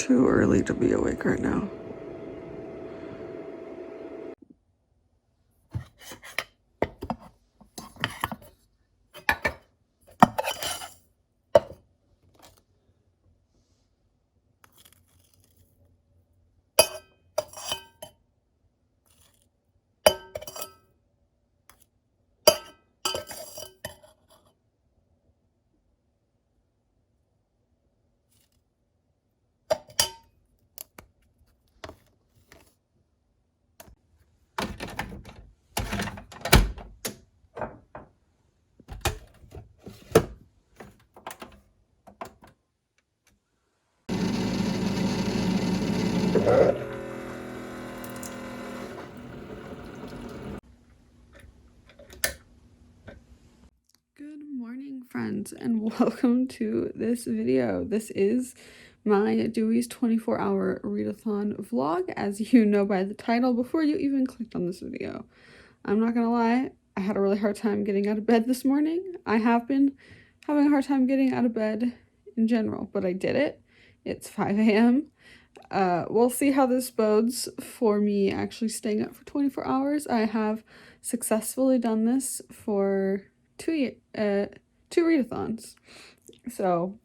too early to be awake right now. Good morning, friends, and welcome to this video. This is my Dewey's 24-hour readathon vlog, as you know by the title before you even clicked on this video. I'm not gonna lie, I had a really hard time getting out of bed this morning. I have been having a hard time getting out of bed in general, but I did it. It's 5 a.m. We'll see how this bodes for me actually staying up for 24 hours. I have successfully done this for two readathons. So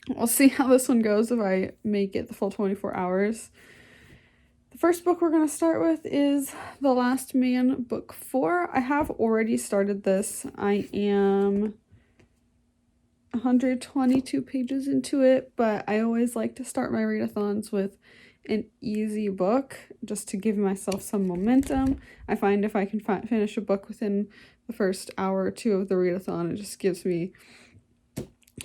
we'll see how this one goes if I make it the full 24 hours. The first book we're going to start with is The Last Man, Book 4. I have already started this. I am 122 pages into it, but I always like to start my readathons with an easy book just to give myself some momentum. I find if I can finish a book within the first hour or two of the readathon, it just gives me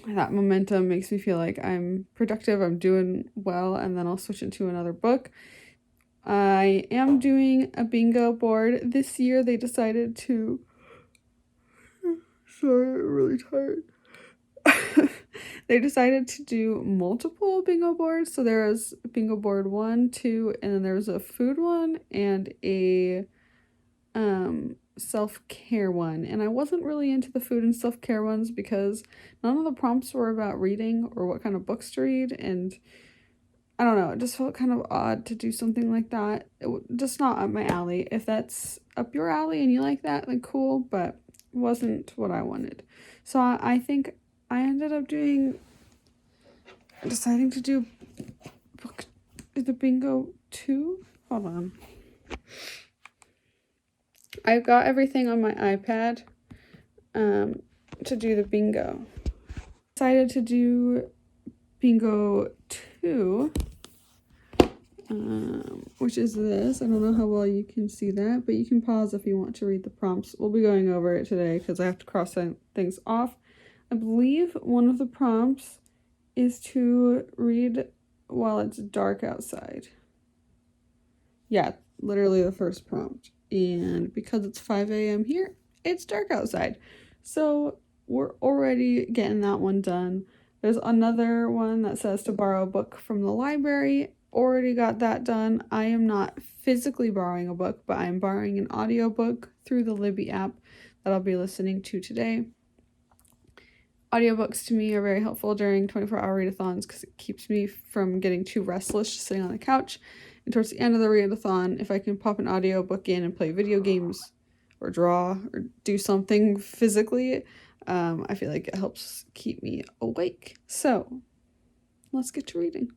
that momentum, makes me feel like I'm productive, I'm doing well, and then I'll switch into another book. I am doing a bingo board this year. They decided to... Sorry, I'm really tired. They decided to do multiple bingo boards. So there was bingo board 1, 2, and then there was a food one and a self-care one. And I wasn't really into the food and self-care ones because none of the prompts were about reading or what kind of books to read, and I don't know, it just felt kind of odd to do something like that. Just not up my alley. If that's up your alley and you like that, then cool, but it wasn't what I wanted. So I think I ended up deciding to do the bingo 2. Hold on. I've got everything on my iPad to do the bingo. Decided to do bingo 2, which is this. I don't know how well you can see that, but you can pause if you want to read the prompts. We'll be going over it today because I have to cross things off. I believe one of the prompts is to read while it's dark outside. Yeah, literally the first prompt. And because it's 5 a.m. here, it's dark outside. So we're already getting that one done. There's another one that says to borrow a book from the library. Already got that done. I am not physically borrowing a book, but I'm borrowing an audiobook through the Libby app that I'll be listening to today. Audiobooks to me are very helpful during 24-hour readathons because it keeps me from getting too restless just sitting on the couch. And towards the end of the readathon, if I can pop an audiobook in and play video games or draw or do something physically, I feel like it helps keep me awake. So let's get to reading.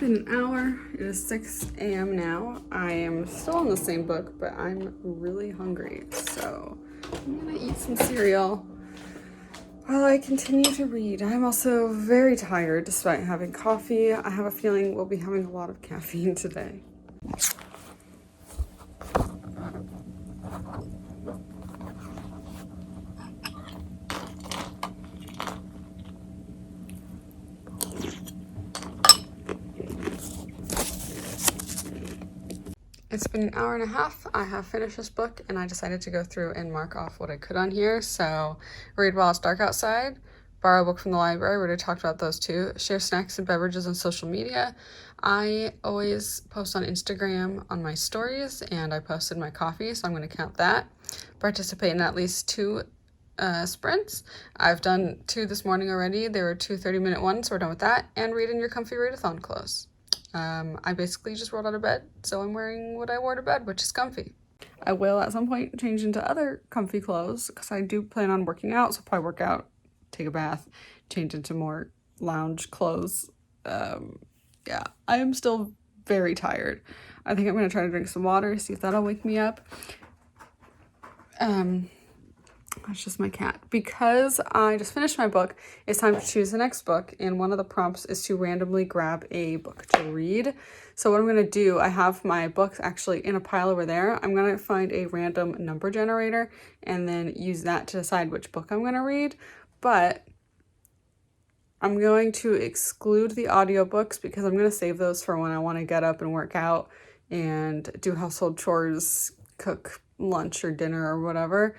been an hour. It is 6 a.m. now. I am still on the same book, but I'm really hungry. So I'm gonna eat some cereal while I continue to read. I'm also very tired despite having coffee. I have a feeling we'll be having a lot of caffeine today. It's been an hour and a half. I have finished this book and I decided to go through and mark off what I could on here. So read while it's dark outside, borrow a book from the library. We already talked about those two. Share snacks and beverages on social media. I always post on Instagram on my stories, and I posted my coffee, so I'm going to count that. Participate in at least 2 sprints. I've done 2 this morning already. There were 2 30-minute ones, so we're done with that. And read in your comfy readathon clothes. I basically just rolled out of bed, so I'm wearing what I wore to bed, which is comfy. I will at some point change into other comfy clothes because I do plan on working out, so I'll probably work out, take a bath, change into more lounge clothes. Yeah, I am still very tired. I think I'm going to try to drink some water, see if that'll wake me up. That's just my cat. Because I just finished my book, it's time to choose the next book, and one of the prompts is to randomly grab a book to read. So what I'm going to do, I have my books actually in a pile over there. I'm going to find a random number generator and then use that to decide which book I'm going to read. But I'm going to exclude the audiobooks because I'm going to save those for when I want to get up and work out and do household chores, cook lunch or dinner or whatever.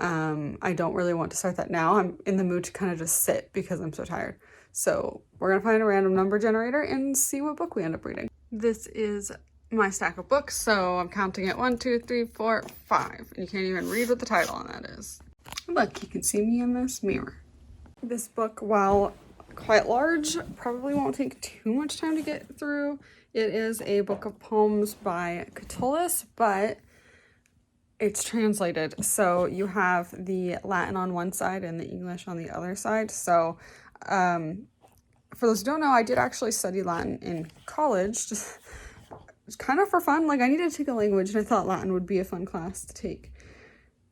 I don't really want to start that now. I'm in the mood to kind of just sit because I'm so tired. So we're going to find a random number generator and see what book we end up reading. This is my stack of books, so I'm counting it 1, 2, 3, 4, 5. And you can't even read what the title on that is. Look, you can see me in this mirror. This book, while quite large, probably won't take too much time to get through. It is a book of poems by Catullus, but it's translated, so you have the Latin on one side and the English on the other side. So for those who don't know, I did actually study Latin in college, just kind of for fun. Like, I needed to take a language and I thought Latin would be a fun class to take.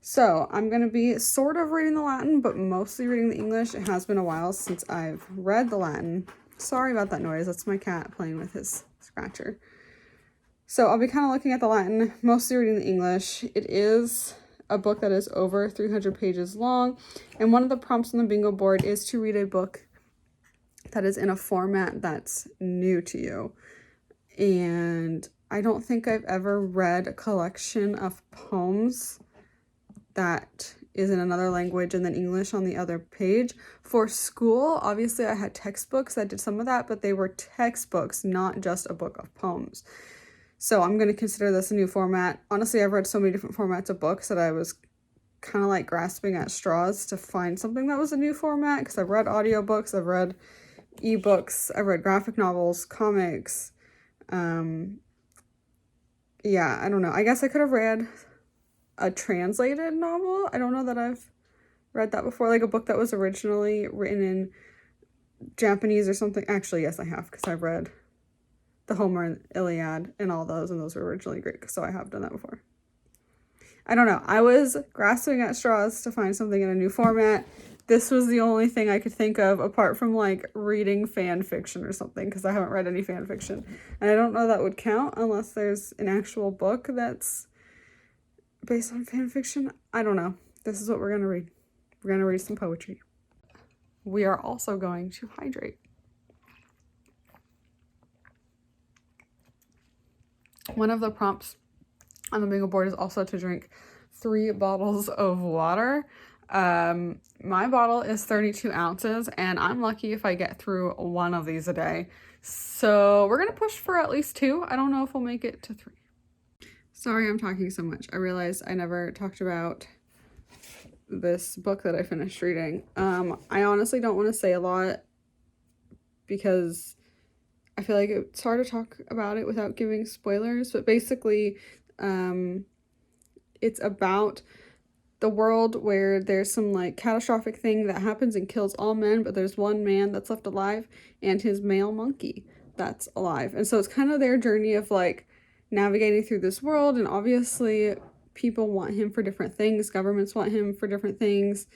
So I'm going to be sort of reading the Latin, but mostly reading the English. It has been a while since I've read the Latin. Sorry about that noise. That's my cat playing with his scratcher. So I'll be kind of looking at the Latin, mostly reading the English. It is a book that is over 300 pages long, and one of the prompts on the bingo board is to read a book that is in a format that's new to you. And I don't think I've ever read a collection of poems that is in another language and then English on the other page. For school, obviously I had textbooks. I did some of that, but they were textbooks, not just a book of poems. So I'm going to consider this a new format. Honestly, I've read so many different formats of books that I was kind of like grasping at straws to find something that was a new format, because I've read audiobooks, I've read ebooks, I've read graphic novels, comics. Yeah, I don't know. I guess I could have read a translated novel. I don't know that I've read that before, like a book that was originally written in Japanese or something. Actually, yes, I have, because I've read the Homer and Iliad and all those, and those were originally Greek, so I have done that before. I don't know. I was grasping at straws to find something in a new format. This was the only thing I could think of apart from like reading fan fiction or something, because I haven't read any fan fiction. And I don't know that would count unless there's an actual book that's based on fan fiction. I don't know. This is what we're going to read. We're going to read some poetry. We are also going to hydrate. One of the prompts on the bingo board is also to drink 3 bottles of water. My bottle is 32 ounces, and I'm lucky if I get through 1 of these a day. So we're going to push for at least 2. I don't know if we'll make it to 3. Sorry I'm talking so much. I realized I never talked about this book that I finished reading. I honestly don't want to say a lot because I feel like it's hard to talk about it without giving spoilers, but basically it's about the world where there's some like catastrophic thing that happens and kills all men, but there's one man that's left alive and his male monkey. that's alive. And so it's kind of their journey of like navigating through this world, and obviously people want him for different things, governments want him for different things,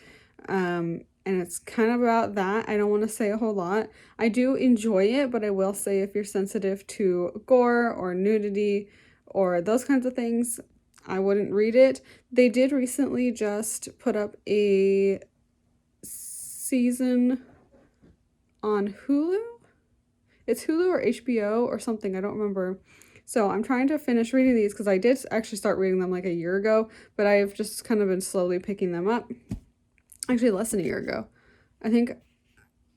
and it's kind of about that. I don't want to say a whole lot. I do enjoy it, but I will say if you're sensitive to gore or nudity or those kinds of things, I wouldn't read it. They did recently just put up a season on Hulu. It's Hulu or HBO or something, I don't remember. So I'm trying to finish reading these because I did actually start reading them like a year ago, but I've just kind of been slowly picking them up. Actually, less than a year ago. I think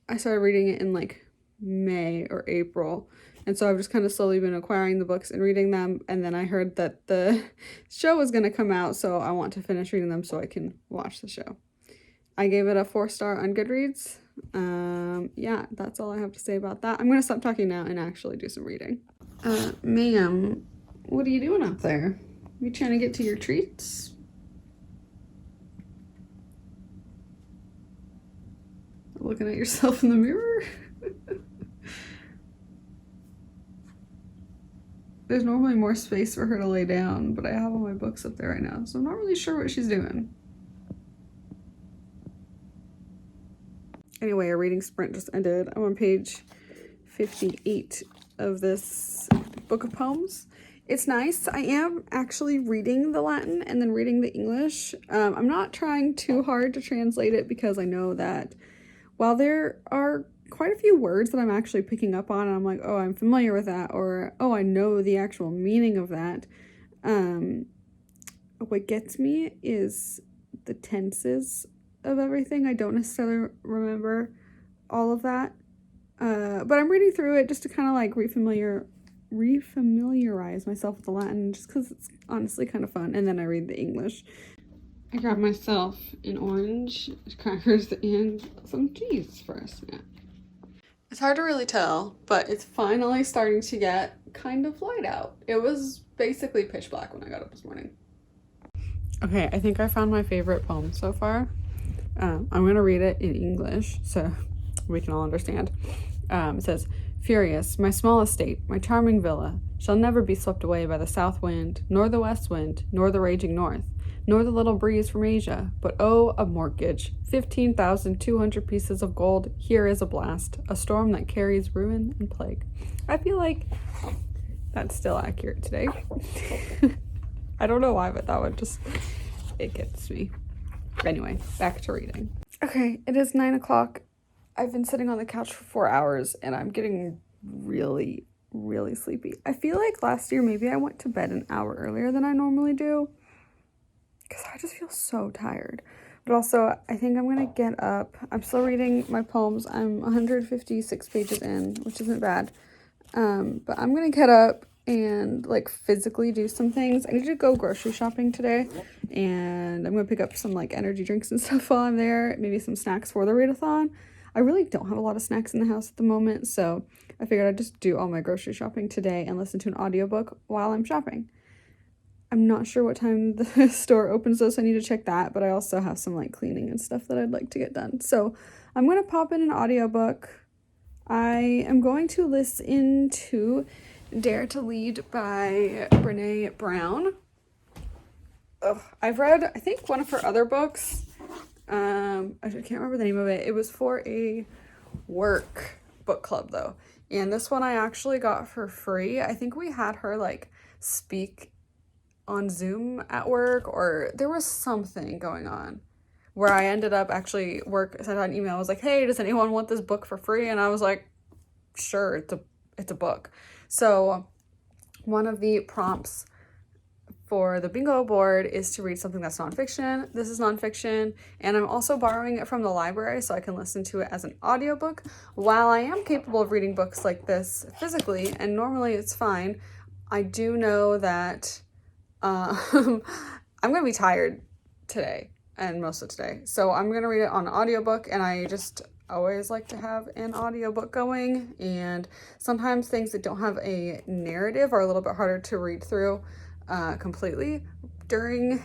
I started reading it in like May or April. And so I've just kind of slowly been acquiring the books and reading them. And then I heard that the show was going to come out, so I want to finish reading them so I can watch the show. I gave it a 4-star on Goodreads. Yeah, that's all I have to say about that. I'm going to stop talking now and actually do some reading. Ma'am, what are you doing up there? You trying to get to your treats? Looking at yourself in the mirror? There's normally more space for her to lay down, but I have all my books up there right now, so I'm not really sure what she's doing. Anyway, our reading sprint just ended. I'm on page 58 of this book of poems. It's nice. I am actually reading the Latin and then reading the English. I'm not trying too hard to translate it because I know that while there are quite a few words that I'm actually picking up on and I'm like, oh, I'm familiar with that, or oh, I know the actual meaning of that, what gets me is the tenses of everything. I don't necessarily remember all of that, but I'm reading through it just to kind of like refamiliarize myself with the Latin, just because it's honestly kind of fun. And then I read the English. I grabbed myself an orange, crackers, and some cheese for a snack. It's hard to really tell, but it's finally starting to get kind of light out. It was basically pitch black when I got up this morning. Okay, I think I found my favorite poem so far. I'm going to read it in English so we can all understand. It says, "Furious, my small estate, my charming villa, shall never be swept away by the south wind, nor the west wind, nor the raging north, nor the little breeze from Asia, but oh, a mortgage, 15,200 pieces of gold, here is a blast, a storm that carries ruin and plague." I feel like that's still accurate today. I don't know why, but that one just, it gets me. Anyway, back to reading. Okay, it is 9 o'clock. I've been sitting on the couch for 4 hours and I'm getting really, really sleepy. I feel like last year maybe I went to bed an hour earlier than I normally do, because I just feel so tired. But also, I think I'm going to get up. I'm still reading my poems. I'm 156 pages in, which isn't bad. But I'm going to get up and like physically do some things. I need to go grocery shopping today, and I'm going to pick up some like energy drinks and stuff while I'm there. Maybe some snacks for the readathon. I really don't have a lot of snacks in the house at the moment, so I figured I'd just do all my grocery shopping today and listen to an audiobook while I'm shopping. I'm not sure what time the store opens though, so I need to check that, but I also have some like cleaning and stuff that I'd like to get done. So I'm going to pop in an audiobook. I am going to listen to Dare to Lead by Brené Brown. I've read, I think, one of her other books. I can't remember the name of it. It was for a work book club though. And this one I actually got for free. I think we had her like speak on Zoom at work, or there was something going on where I ended up actually sent out an email. I was like, hey, does anyone want this book for free? And I was like, sure, it's a book. So one of the prompts for the bingo board is to read something that's nonfiction. This is nonfiction, and I'm also borrowing it from the library so I can listen to it as an audiobook. While I am capable of reading books like this physically, and normally it's fine, I do know that I'm going to be tired today and most of today. So I'm going to read it on audiobook, and I just always like to have an audiobook going. And sometimes things that don't have a narrative are a little bit harder to read through completely during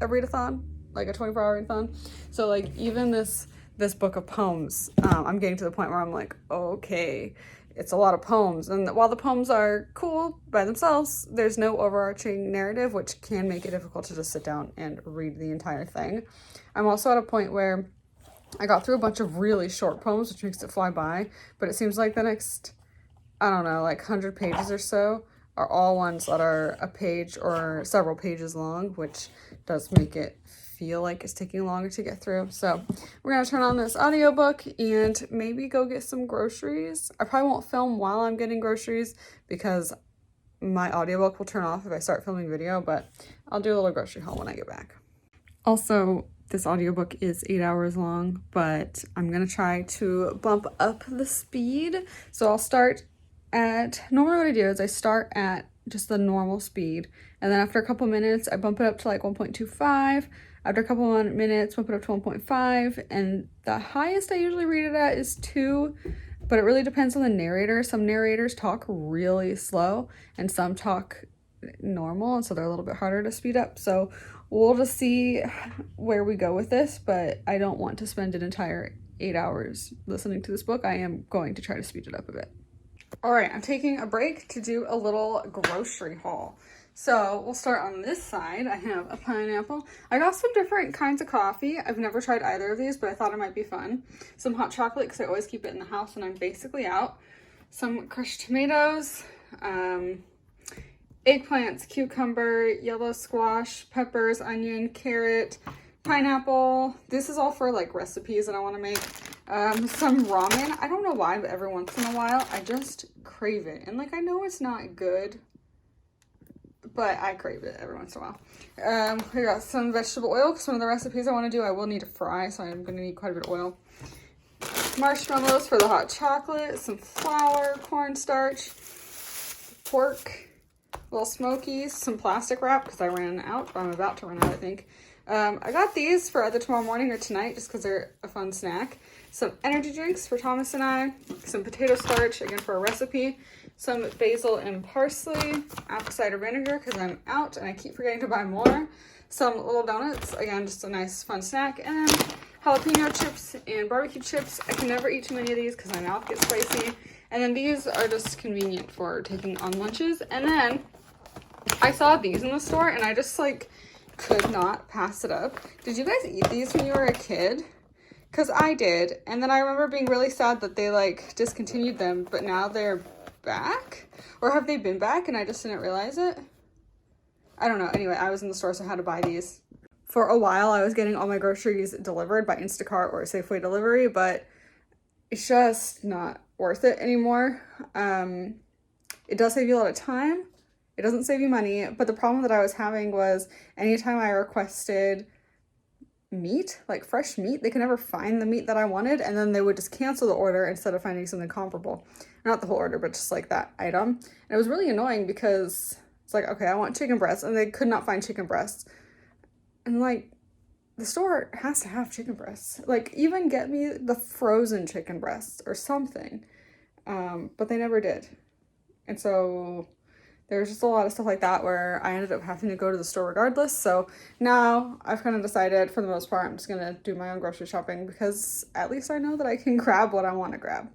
a readathon, like a 24-hour readathon. So like even this book of poems, I'm getting to the point where I'm like, okay, it's a lot of poems. And while the poems are cool by themselves, there's no overarching narrative, which can make it difficult to just sit down and read the entire thing. I'm also at a point where I got through a bunch of really short poems, which makes it fly by, but it seems like the next, I don't know, like 100 pages or so are all ones that are a page or several pages long, which does make it feel like it's taking longer to get through. So we're gonna turn on this audiobook and maybe go get some groceries. I probably won't film while I'm getting groceries because my audiobook will turn off if I start filming video, but I'll do a little grocery haul when I get back. Also, this audiobook is 8 hours long, but I'm gonna try to bump up the speed. So I'll start at, normally what I do is I start at just the normal speed, and then after a couple minutes I bump it up to like 1.25. After a couple minutes bump it up to 1.5, and the highest I usually read it at is 2, but it really depends on the narrator. Some narrators talk really slow and some talk normal, and so they're a little bit harder to speed up. So we'll just see where we go with this, but I don't want to spend an entire 8 hours listening to this book. I am going to try to speed it up a bit. All right, I'm taking a break to do a little grocery haul. So we'll start on this side. I have a pineapple. I got some different kinds of coffee. I've never tried either of these, but I thought it might be fun. Some hot chocolate, because I always keep it in the house when I'm basically out. Some crushed tomatoes, eggplants, cucumber, yellow squash, peppers, onion, carrot, pineapple. This is all for like recipes that I want to make. Some ramen. I don't know why, but every once in a while I just crave it. And like, I know it's not good, but I crave it every once in a while. I got some vegetable oil because one of the recipes I want to do, I will need to fry, so I'm going to need quite a bit of oil. Marshmallows for the hot chocolate, some flour, cornstarch, pork, little smokies, some plastic wrap because I ran out, or I'm about to run out, I think. I got these for either tomorrow morning or tonight just because they're a fun snack. Some energy drinks for Thomas and I, some potato starch, again for a recipe, some basil and parsley, apple cider vinegar because I'm out and I keep forgetting to buy more, some little donuts, again just a nice fun snack, and then jalapeno chips and barbecue chips. I can never eat too many of these because my mouth gets spicy. And then these are just convenient for taking on lunches. And then I saw these in the store and I just like could not pass it up. Did you guys eat these when you were a kid? Because I did. And then I remember being really sad that they like discontinued them, but now they're back? Or have they been back and I just didn't realize it? I don't know. Anyway, I was in the store, so I had to buy these. For a while, I was getting all my groceries delivered by Instacart or Safeway delivery, but it's just not worth it anymore. It does save you a lot of time. It doesn't save you money, but the problem that I was having was anytime I requested meat, like fresh meat, they could never find the meat that I wanted, and then they would just cancel the order instead of finding something comparable. Not the whole order, but just like that item. And it was really annoying because it's like, okay, I want chicken breasts, and they could not find chicken breasts. And like, the store has to have chicken breasts. Like, even get me the frozen chicken breasts or something. But they never did. And so there's just a lot of stuff like that where I ended up having to go to the store regardless. So now I've kind of decided, for the most part, I'm just going to do my own grocery shopping because at least I know that I can grab what I want to grab.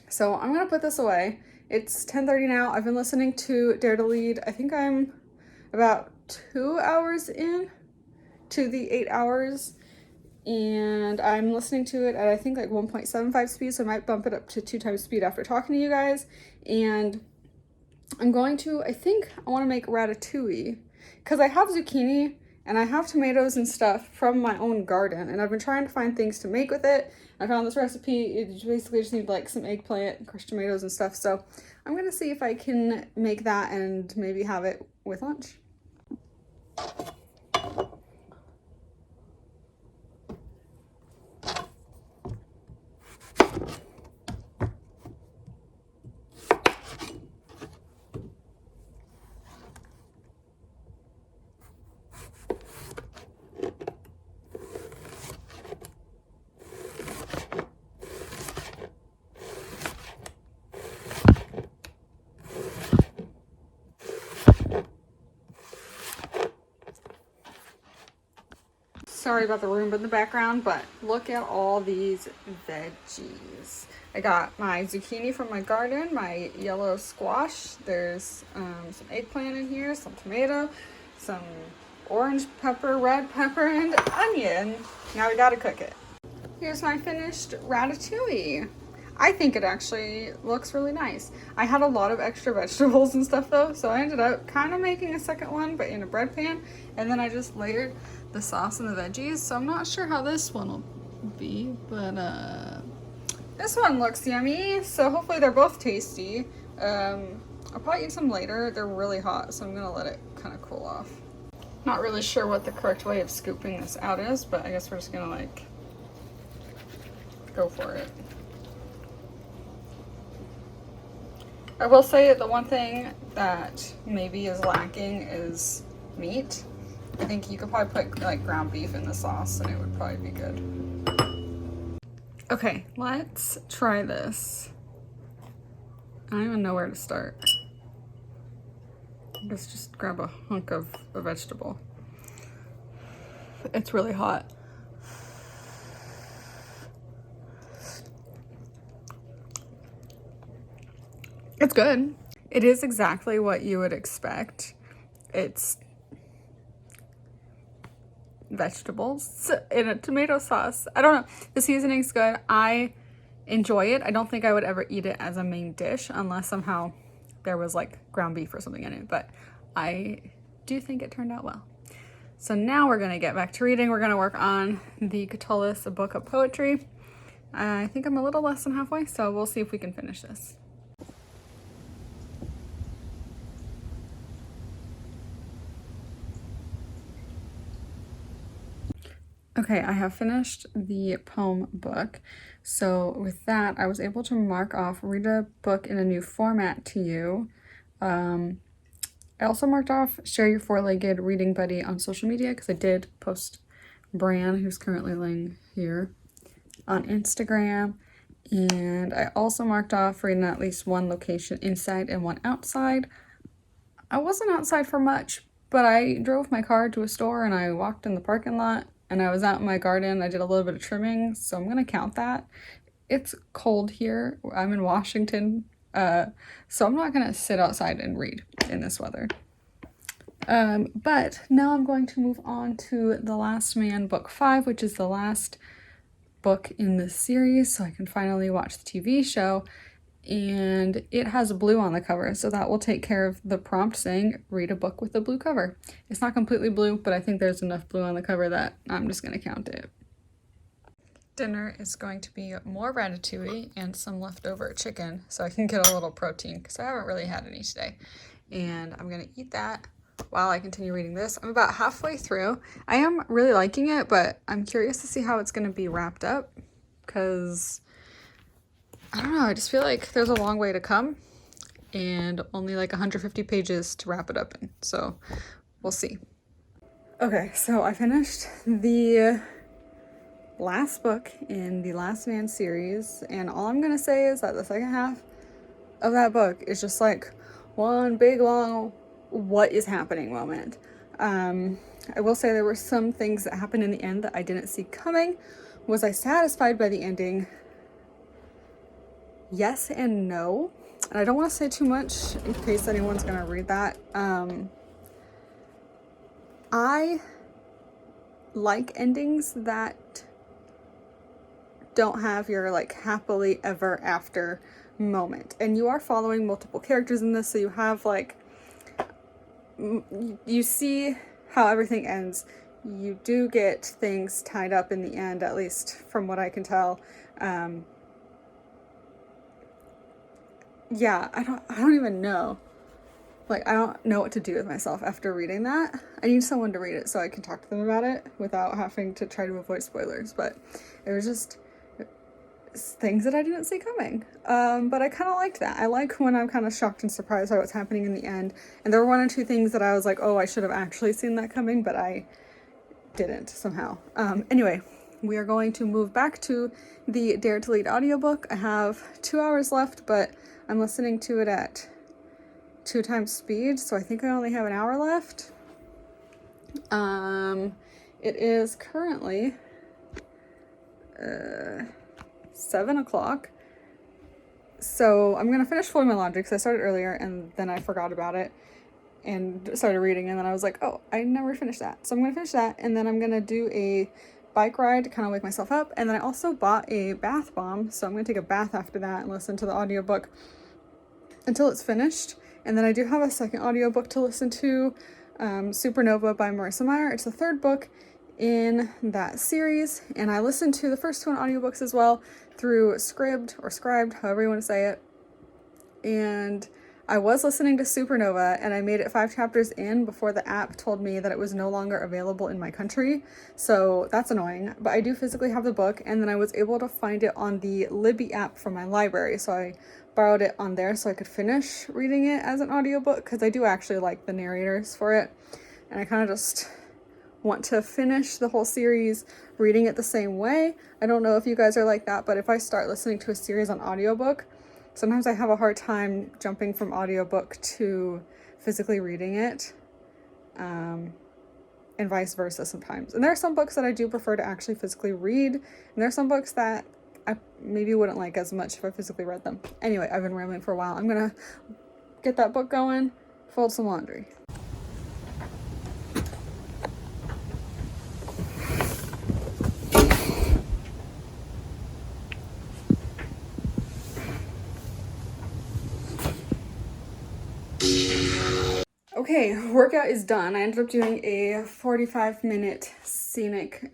So I'm going to put this away. It's 10:30 now. I've been listening to Dare to Lead. I think I'm about 2 hours in to the 8 hours, and I'm listening to it at I think like 1.75 speed, so I might bump it up to 2 times speed after talking to you guys. And I'm going to, I think I want to make ratatouille because I have zucchini and I have tomatoes and stuff from my own garden, and I've been trying to find things to make with it. I found this recipe. You basically just need like some eggplant, crushed tomatoes and stuff. So I'm going to see if I can make that and maybe have it with lunch. Sorry about the room in the background, but look at all these veggies. I got my zucchini from my garden, my yellow squash. There's some eggplant in here, some tomato, some orange pepper, red pepper, and onion. Now we gotta cook it. Here's my finished ratatouille. I think it actually looks really nice. I had a lot of extra vegetables and stuff though, so I ended up kind of making a second one, but in a bread pan, and then I just layered the sauce and the veggies. So I'm not sure how this one will be, but this one looks yummy, so hopefully they're both tasty. I'll probably eat some later. They're really hot, so I'm gonna let it kind of cool off. Not really sure what the correct way of scooping this out is, but I guess we're just gonna like go for it. I will say the one thing that maybe is lacking is meat. I think you could probably put like ground beef in the sauce and it would probably be good. Okay, let's try this. I don't even know where to start. Let's just grab a hunk of a vegetable. It's really hot. It's good. It is exactly what you would expect. It's vegetables in a tomato sauce. I don't know. The seasoning's good. I enjoy it. I don't think I would ever eat it as a main dish unless somehow there was like ground beef or something in it, but I do think it turned out well. So now we're gonna get back to reading. We're gonna work on the Catullus, a book of poetry. I think I'm a little less than halfway, so we'll see if we can finish this. Okay, I have finished the poem book. So with that, I was able to mark off read a book in a new format to you. I also marked off share your four-legged reading buddy on social media because I did post Bran, who's currently laying here, on Instagram. And I also marked off reading at least one location inside and one outside. I wasn't outside for much, but I drove my car to a store and I walked in the parking lot. And I was out in my garden. I did a little bit of trimming, so I'm gonna count that. It's cold here. I'm in Washington, so I'm not gonna sit outside and read in this weather. But now I'm going to move on to The Last Man, Book 5, which is the last book in this series, so I can finally watch the TV show. And it has blue on the cover, so that will take care of the prompt saying read a book with a blue cover. It's not completely blue, but I think there's enough blue on the cover that I'm just going to count it. Dinner is going to be more ratatouille and some leftover chicken, so I can get a little protein because I haven't really had any today. And I'm going to eat that while I continue reading this. I'm about halfway through. I am really liking it, but I'm curious to see how it's going to be wrapped up because I don't know, I just feel like there's a long way to come and only like 150 pages to wrap it up in, so we'll see. Okay, so I finished the last book in the Last Man series, and all I'm gonna say is that the second half of that book is just like one big long what is happening moment. I will say there were some things that happened in the end that I didn't see coming. Was I satisfied by the ending? Yes and no. And I don't want to say too much in case anyone's going to read that. I like endings that don't have your like happily ever after moment. And you are following multiple characters in this, so you have like, you see how everything ends. You do get things tied up in the end, at least from what I can tell. Yeah, I don't even know. Like, I don't know what to do with myself after reading that. I need someone to read it so I can talk to them about it without having to try to avoid spoilers. But it was just things that I didn't see coming. But I kind of liked that. I like when I'm kind of shocked and surprised by what's happening in the end. And there were one or two things that I was like, oh, I should have actually seen that coming, but I didn't somehow. Anyway, we are going to move back to the Dare to Lead audiobook. I have 2 hours left, but I'm listening to it at 2 times speed, so I think I only have an hour left. It is currently 7 o'clock. So I'm gonna finish folding my laundry because I started earlier and then I forgot about it and started reading, and then I was like, oh, I never finished that. So I'm gonna finish that, and then I'm gonna do a bike ride to kind of wake myself up. And then I also bought a bath bomb, so I'm gonna take a bath after that and listen to the audiobook until it's finished. And then I do have a second audiobook to listen to, Supernova by Marissa Meyer. It's the third book in that series, and I listened to the first two on audiobooks as well through Scribd or Scribed, however you want to say it. And I was listening to Supernova, and I made it 5 chapters in before the app told me that it was no longer available in my country, so that's annoying. But I do physically have the book, and then I was able to find it on the Libby app from my library, so I borrowed it on there so I could finish reading it as an audiobook, because I do actually like the narrators for it, and I kind of just want to finish the whole series reading it the same way. I don't know if you guys are like that, but if I start listening to a series on audiobook, sometimes I have a hard time jumping from audiobook to physically reading it, and vice versa sometimes. And there are some books that I do prefer to actually physically read, and there are some books that I maybe wouldn't like as much if I physically read them. Anyway, I've been rambling for a while. I'm gonna get that book going, fold some laundry. Okay, workout is done. I ended up doing a 45-minute scenic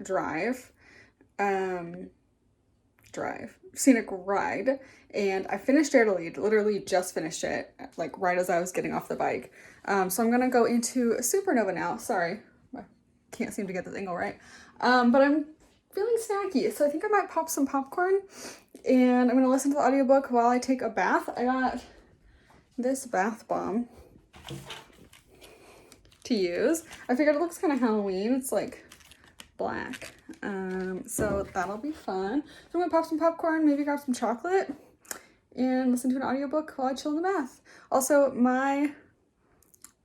scenic ride, and I finished Dare to Lead, literally just finished it, like right as I was getting off the bike. So I'm gonna go into Supernova now. Sorry, I can't seem to get this angle right. But I'm feeling snacky, so I think I might pop some popcorn, and I'm gonna listen to the audiobook while I take a bath. I got this bath bomb to use. I figured it looks kind of Halloween. It's like black. So that'll be fun. So I'm gonna pop some popcorn, maybe grab some chocolate, and listen to an audiobook while I chill in the bath. Also, my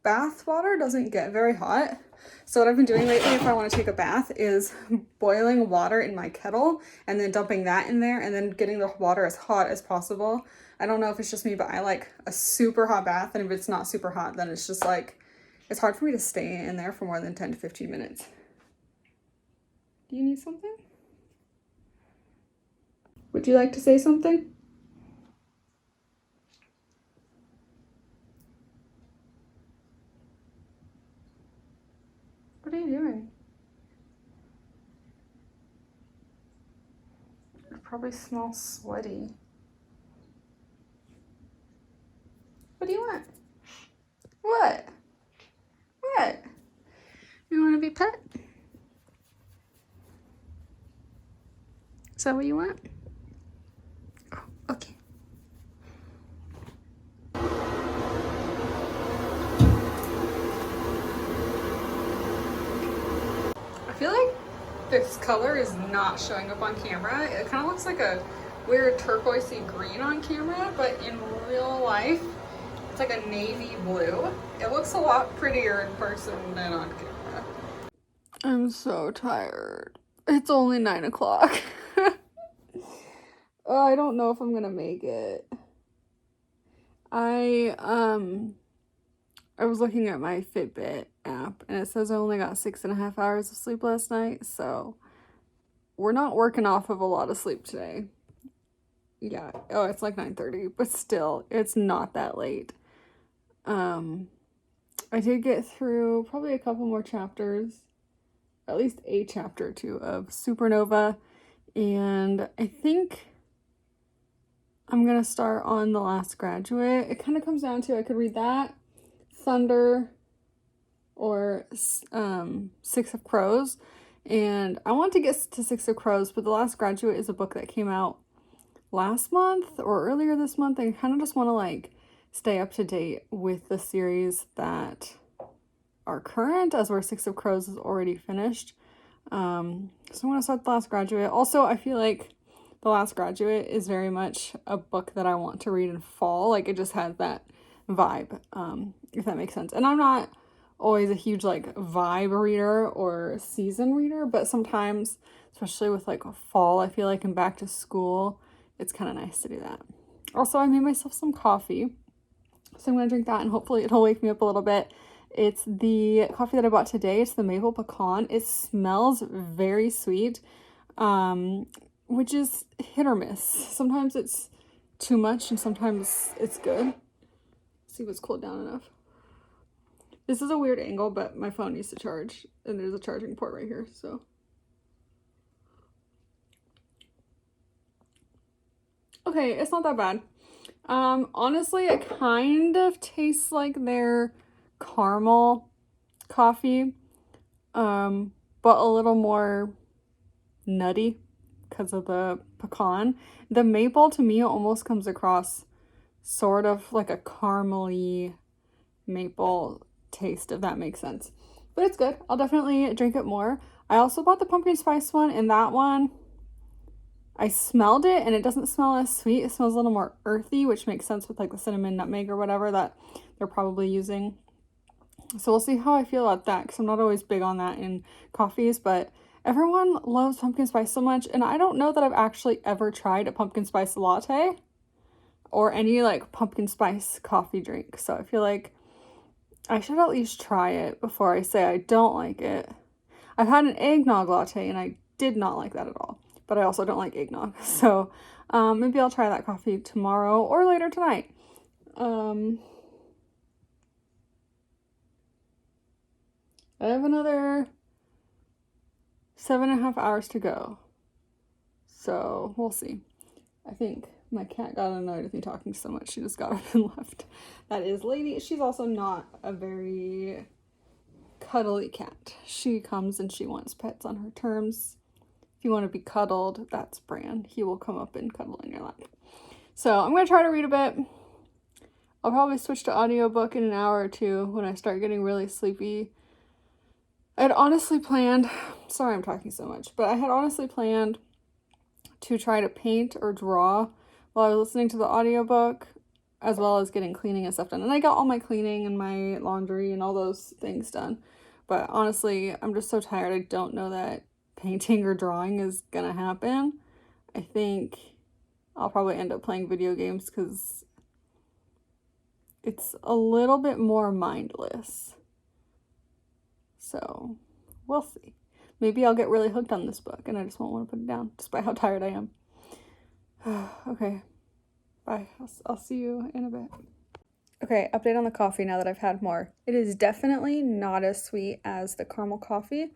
bath water doesn't get very hot. So what I've been doing lately, if I want to take a bath, is boiling water in my kettle and then dumping that in there and then getting the water as hot as possible. I don't know if it's just me, but I like a super hot bath, and if it's not super hot, then it's just like, it's hard for me to stay in there for more than 10 to 15 minutes. Do you need something? Would you like to say something? What are you doing? You probably smell sweaty. What do you want? What? What? You want to be pet? Is that what you want? Oh, okay. I feel like this color is not showing up on camera. It kind of looks like a weird turquoisey green on camera, but in real life, it's like a navy blue. It looks a lot prettier in person than on camera. I'm so tired. It's only 9 o'clock. I don't know if I'm gonna make it. I was looking at my Fitbit app, and it says I only got 6.5 hours of sleep last night, so we're not working off of a lot of sleep today. Yeah, oh, it's like 9:30, but still, it's not that late. I did get through probably a couple more chapters, at least a chapter or two of Supernova, and I think I'm gonna start on The Last Graduate. It kind of comes down to, I could read that, Thunder, or Six of Crows, and I want to get to Six of Crows, but The Last Graduate is a book that came out last month or earlier this month. I kind of just want to like stay up to date with the series that are current, as where Six of Crows is already finished. So I'm going to start The Last Graduate. Also, I feel like The Last Graduate is very much a book that I want to read in fall. Like, it just has that vibe, if that makes sense. And I'm not always a huge like vibe reader or season reader, but sometimes, especially with like fall, I feel like, and back to school, it's kind of nice to do that. Also, I made myself some coffee, so I'm gonna drink that and hopefully it'll wake me up a little bit. It's the coffee that I bought today. It's the maple pecan. It smells very sweet, which is hit or miss. Sometimes it's too much and sometimes it's good. Let's see if it's cooled down enough. This is a weird angle, but my phone needs to charge and there's a charging port right here, so. Okay, it's not that bad. Honestly, it kind of tastes like their caramel coffee, but a little more nutty because of the pecan. The maple to me almost comes across sort of like a caramely maple taste, if that makes sense. But it's good. I'll definitely drink it more. I also bought the pumpkin spice one, and that one, I smelled it and it doesn't smell as sweet. It smells a little more earthy, which makes sense with like the cinnamon nutmeg or whatever that they're probably using. So we'll see how I feel about that, because I'm not always big on that in coffees, but everyone loves pumpkin spice so much, and I don't know that I've actually ever tried a pumpkin spice latte or any like pumpkin spice coffee drink. So I feel like I should at least try it before I say I don't like it. I've had an eggnog latte and I did not like that at all, but I also don't like eggnog. So maybe I'll try that coffee tomorrow or later tonight. I have another 7.5 hours to go. So we'll see. I think my cat got annoyed with me talking so much. She just got up and left. That is Lady. She's also not a very cuddly cat. She comes and she wants pets on her terms. If you want to be cuddled, that's Bran. He will come up and cuddle in your lap. So I'm going to try to read a bit. I'll probably switch to audiobook in an hour or two when I start getting really sleepy. I had honestly planned, sorry I'm talking so much, but I had honestly planned to try to paint or draw while I was listening to the audiobook, as well as getting cleaning and stuff done. And I got all my cleaning and my laundry and all those things done. But honestly, I'm just so tired. I don't know that painting or drawing is gonna happen. I think I'll probably end up playing video games because it's a little bit more mindless. So we'll see. Maybe I'll get really hooked on this book and I just won't want to put it down despite how tired I am. Okay, bye. I'll see you in a bit. Okay, update on the coffee now that I've had more. It is definitely not as sweet as the caramel coffee.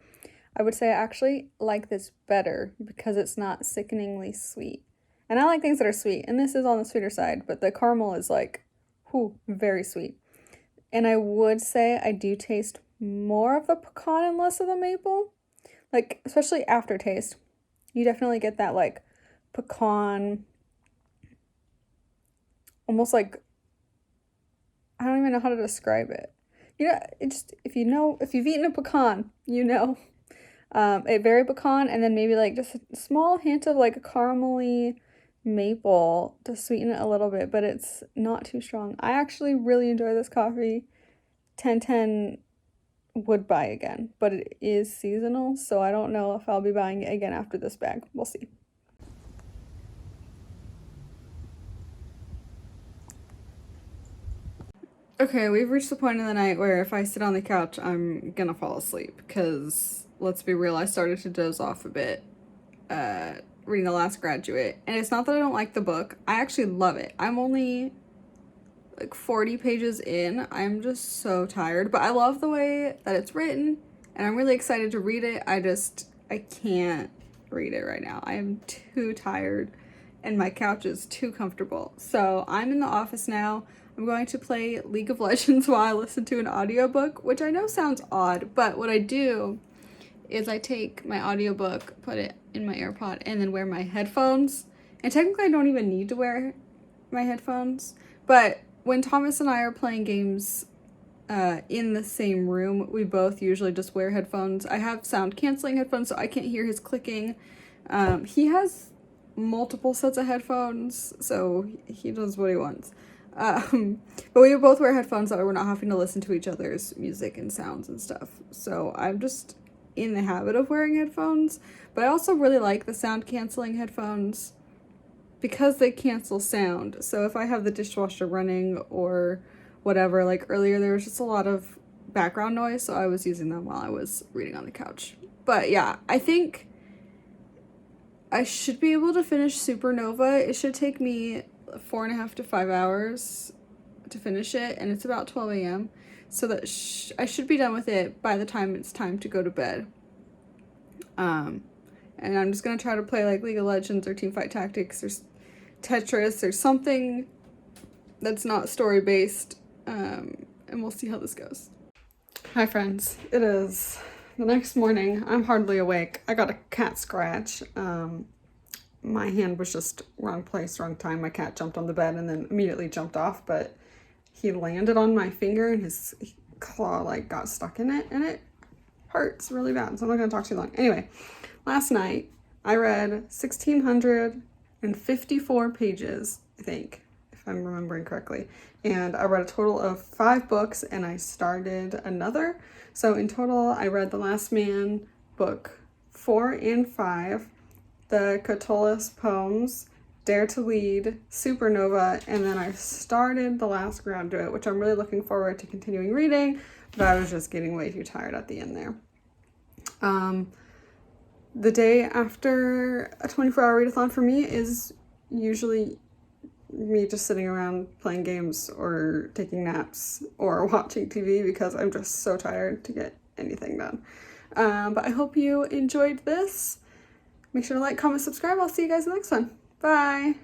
I would say I actually like this better because it's not sickeningly sweet. And I like things that are sweet, and this is on the sweeter side, but the caramel is like, very sweet. And I would say I do taste more of the pecan and less of the maple. Like, especially aftertaste. You definitely get that, like, pecan, almost like, I don't even know how to describe it. You know, it just, if you've eaten a pecan, you know. A very pecan, and then maybe, like, just a small hint of, like, a caramely maple to sweeten it a little bit, but it's not too strong. I actually really enjoy this coffee. 10/10 would buy again, but it is seasonal, so I don't know if I'll be buying it again after this bag. We'll see. Okay, we've reached the point in the night where if I sit on the couch, I'm gonna fall asleep, because let's be real, I started to doze off a bit reading The Last Graduate, and it's not that I don't like the book. I actually love it. I'm only like 40 pages in. I'm just so tired, but I love the way that it's written and I'm really excited to read it. I can't read it right now. I am too tired and my couch is too comfortable. So I'm in the office now. I'm going to play League of Legends while I listen to an audiobook, which I know sounds odd, but what I do is I take my audiobook, put it in my AirPod, and then wear my headphones. And technically I don't even need to wear my headphones, but when Thomas and I are playing games in the same room, we both usually just wear headphones. I have sound canceling headphones, so I can't hear his clicking. He has multiple sets of headphones, so he does what he wants. But we both wear headphones, so we're not having to listen to each other's music and sounds and stuff. So I'm just in the habit of wearing headphones, but I also really like the sound canceling headphones because they cancel sound. So if I have the dishwasher running or whatever, like earlier there was just a lot of background noise, so I was using them while I was reading on the couch. But yeah, I think I should be able to finish Supernova. It should take me 4.5 to 5 hours to finish it, and it's about 12 a.m. So that I should be done with it by the time it's time to go to bed. And I'm just gonna try to play like League of Legends or Teamfight Tactics or Tetris or something that's not story based, and we'll see how this goes. Hi friends, it is the next morning. I'm hardly awake. I got a cat scratch. My hand was just wrong place, wrong time. My cat jumped on the bed and then immediately jumped off, but he landed on my finger and his claw like got stuck in it, and it hurts really bad, so I'm not gonna talk too long. Anyway, last night I read 1,654 pages, I think, if I'm remembering correctly, and I read a total of 5 books, and I started another. So in total I read The Last Man book 4 and 5, the Catullus poems, Dare to Lead, Supernova, and then I started The Last Graduate, which I'm really looking forward to continuing reading, but I was just getting way too tired at the end there. The day after a 24-hour readathon for me is usually me just sitting around playing games or taking naps or watching TV because I'm just so tired to get anything done. But I hope you enjoyed this. Make sure to like, comment, subscribe. I'll see you guys in the next one. Bye!